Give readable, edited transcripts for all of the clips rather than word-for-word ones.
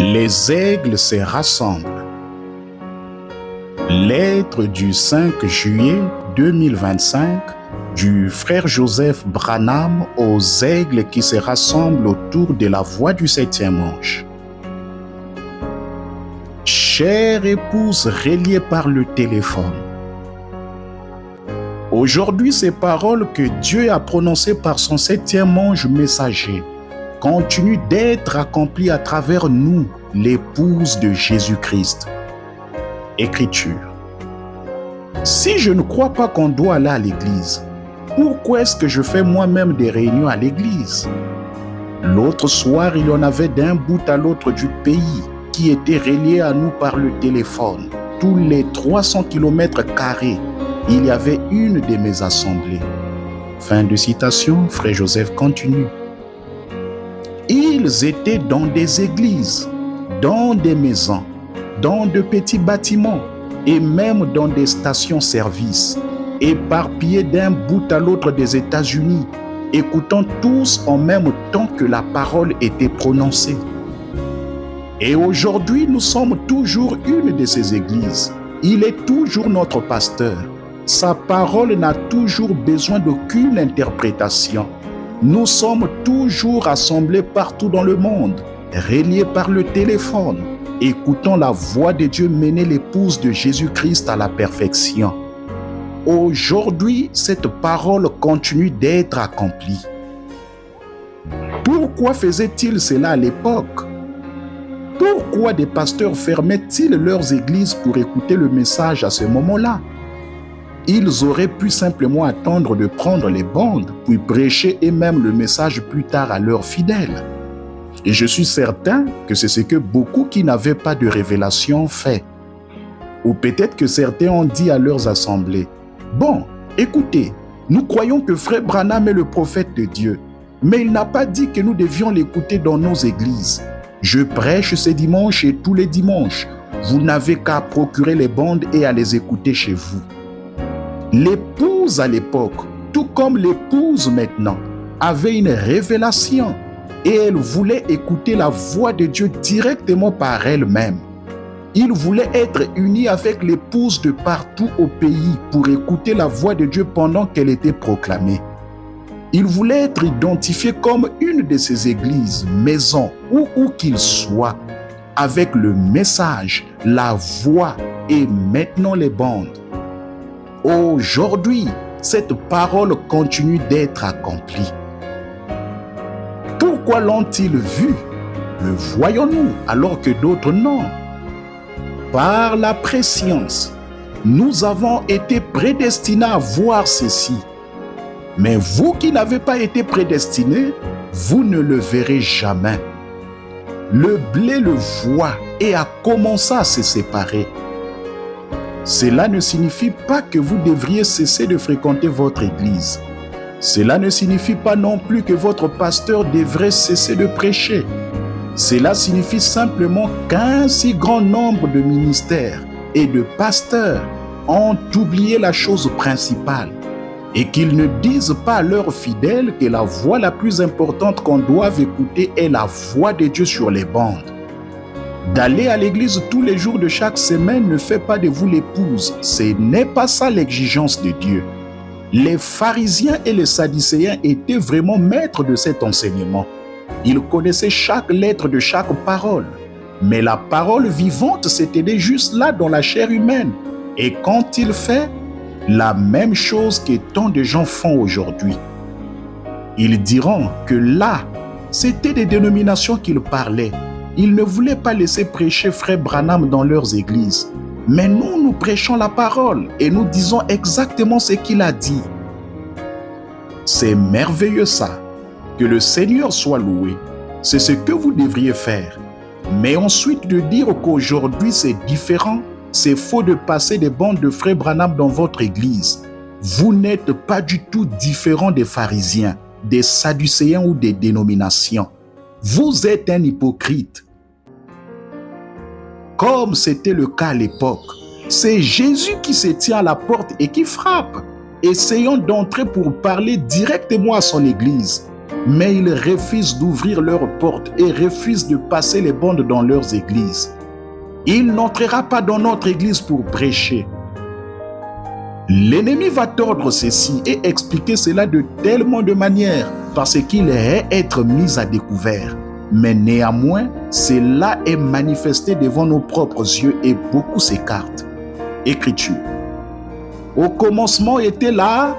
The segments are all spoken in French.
Les aigles se rassemblent. Lettre du 5 juillet 2025 du frère Joseph Branham aux aigles qui se rassemblent autour de la voie du 7e ange. Chère épouse reliée par le téléphone, aujourd'hui, ces paroles que Dieu a prononcées par son 7e ange messager continuent d'être accomplies à travers nous, l'épouse de Jésus-Christ. Écriture. Si je ne crois pas qu'on doit aller à l'église, pourquoi est-ce que je fais moi-même des réunions à l'église? L'autre soir, il y en avait d'un bout à l'autre du pays qui étaient reliés à nous par le téléphone. Tous les 300 km², il y avait une de mes assemblées. Fin de citation, frère Joseph continue. Ils étaient dans des églises, dans des maisons, dans de petits bâtiments et même dans des stations-service, éparpillés d'un bout à l'autre des États-Unis, écoutant tous en même temps que la parole était prononcée. Et aujourd'hui, nous sommes toujours une de ces églises. Il est toujours notre pasteur. Sa parole n'a toujours besoin d'aucune interprétation. Nous sommes toujours assemblés partout dans le monde, reliés par le téléphone, écoutant la voix de Dieu mener l'épouse de Jésus-Christ à la perfection. Aujourd'hui, cette parole continue d'être accomplie. Pourquoi faisaient-ils cela à l'époque? Pourquoi des pasteurs fermaient-ils leurs églises pour écouter le message à ce moment-là? Ils auraient pu simplement attendre de prendre les bandes, puis prêcher et même le message plus tard à leurs fidèles. Et je suis certain que c'est ce que beaucoup qui n'avaient pas de révélation fait. Ou peut-être que certains ont dit à leurs assemblées, « Bon, écoutez, nous croyons que frère Branham est le prophète de Dieu, mais il n'a pas dit que nous devions l'écouter dans nos églises. Je prêche ce dimanche et tous les dimanches. Vous n'avez qu'à procurer les bandes et à les écouter chez vous. » L'épouse à l'époque, tout comme l'épouse maintenant, avait une révélation et elle voulait écouter la voix de Dieu directement par elle-même. Il voulait être uni avec l'épouse de partout au pays pour écouter la voix de Dieu pendant qu'elle était proclamée. Il voulait être identifié comme une de ces églises, maisons, où qu'il soit, avec le message, la voix et maintenant les bandes. Aujourd'hui, cette parole continue d'être accomplie. Pourquoi l'ont-ils vu? Le voyons-nous alors que d'autres non? Par la préscience, nous avons été prédestinés à voir ceci. Mais vous qui n'avez pas été prédestinés, vous ne le verrez jamais. Le blé le voit et a commencé à se séparer. Cela ne signifie pas que vous devriez cesser de fréquenter votre église. Cela ne signifie pas non plus que votre pasteur devrait cesser de prêcher. Cela signifie simplement qu'un si grand nombre de ministères et de pasteurs ont oublié la chose principale et qu'ils ne disent pas à leurs fidèles que la voix la plus importante qu'on doit écouter est la voix de Dieu sur les bandes. D'aller à l'église tous les jours de chaque semaine ne fait pas de vous l'épouse. Ce n'est pas ça l'exigence de Dieu. Les pharisiens et les sadducéens étaient vraiment maîtres de cet enseignement. Ils connaissaient chaque lettre de chaque parole. Mais la parole vivante s'était juste là dans la chair humaine. Et quand il fait la même chose que tant de gens font aujourd'hui, ils diront que là, c'était des dénominations qu'ils parlaient. Ils ne voulaient pas laisser prêcher frère Branham dans leurs églises. Mais nous prêchons la parole et nous disons exactement ce qu'il a dit. C'est merveilleux ça. Que le Seigneur soit loué. C'est ce que vous devriez faire. Mais ensuite de dire qu'aujourd'hui c'est différent, c'est faux de passer des bandes de frère Branham dans votre église. Vous n'êtes pas du tout différent des pharisiens, des sadducéens ou des dénominations. Vous êtes un hypocrite. Comme c'était le cas à l'époque, c'est Jésus qui se tient à la porte et qui frappe, essayant d'entrer pour parler directement à son église. mais ils refusent d'ouvrir leurs portes et refusent de passer les bandes dans leurs églises. Il n'entrera pas dans notre église pour prêcher. L'ennemi va tordre ceci et expliquer cela de tellement de manières parce qu'il est être mis à découvert. Mais néanmoins, cela est manifesté devant nos propres yeux et beaucoup s'écartent. Écriture. Au commencement était la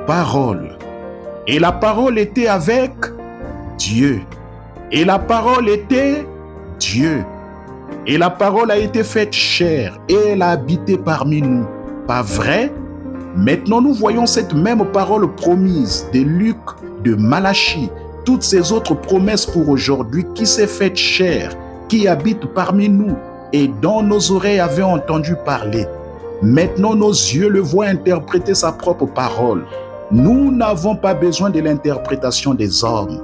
parole. Et la parole était avec Dieu. Et la parole était Dieu. Et la parole a été faite chair et elle a habité parmi nous. Pas vrai? Maintenant nous voyons cette même parole promise de Luc, de Malachie, toutes ces autres promesses pour aujourd'hui qui s'est faite chair, qui habite parmi nous et dont nos oreilles avaient entendu parler. Maintenant nos yeux le voient interpréter sa propre parole. Nous n'avons pas besoin de l'interprétation des hommes.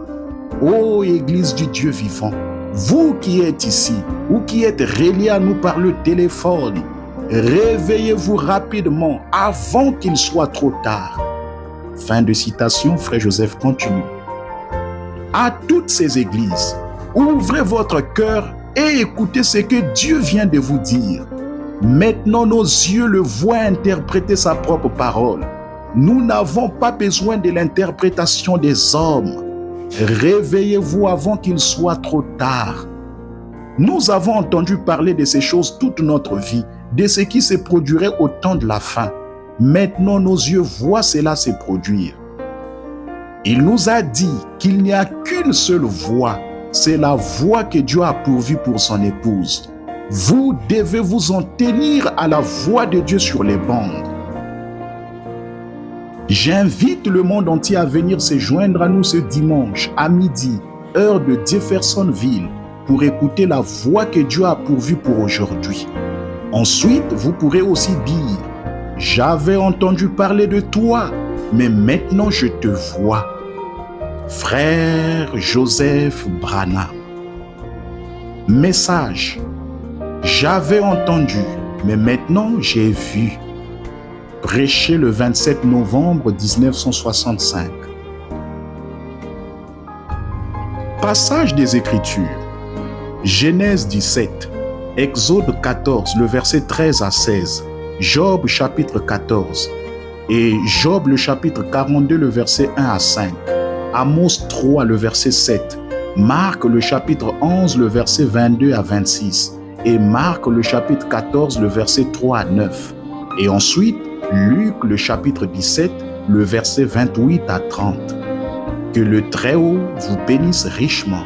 Ô Église du Dieu vivant, vous qui êtes ici ou qui êtes reliés à nous par le téléphone, réveillez-vous rapidement avant qu'il soit trop tard. Fin de citation, Frère Joseph continue. À toutes ces églises, ouvrez votre cœur et écoutez ce que Dieu vient de vous dire. Maintenant, nos yeux le voient interpréter sa propre parole. Nous n'avons pas besoin de l'interprétation des hommes. Réveillez-vous avant qu'il soit trop tard. Nous avons entendu parler de ces choses toute notre vie, de ce qui se produirait au temps de la fin. Maintenant, nos yeux voient cela se produire. Il nous a dit qu'il n'y a qu'une seule voie, c'est la voie que Dieu a pourvue pour son épouse. Vous devez vous en tenir à la voix de Dieu sur les bandes. J'invite le monde entier à venir se joindre à nous ce dimanche à midi, heure de Jeffersonville, pour écouter la voix que Dieu a pourvue pour aujourd'hui. Ensuite, vous pourrez aussi dire, « J'avais entendu parler de toi, mais maintenant je te vois. » Frère Joseph Branham. Message. J'avais entendu, mais maintenant j'ai vu. Prêché le 27 novembre 1965. Passage des Écritures. Genèse 17, Exode 14, le verset 13 à 16, Job chapitre 14 et Job le chapitre 42, le verset 1 à 5, Amos 3, le verset 7, Marc le chapitre 11, le verset 22 à 26 et Marc le chapitre 14, le verset 3 à 9 et ensuite Luc le chapitre 17, le verset 28 à 30. Que le Très-Haut vous bénisse richement.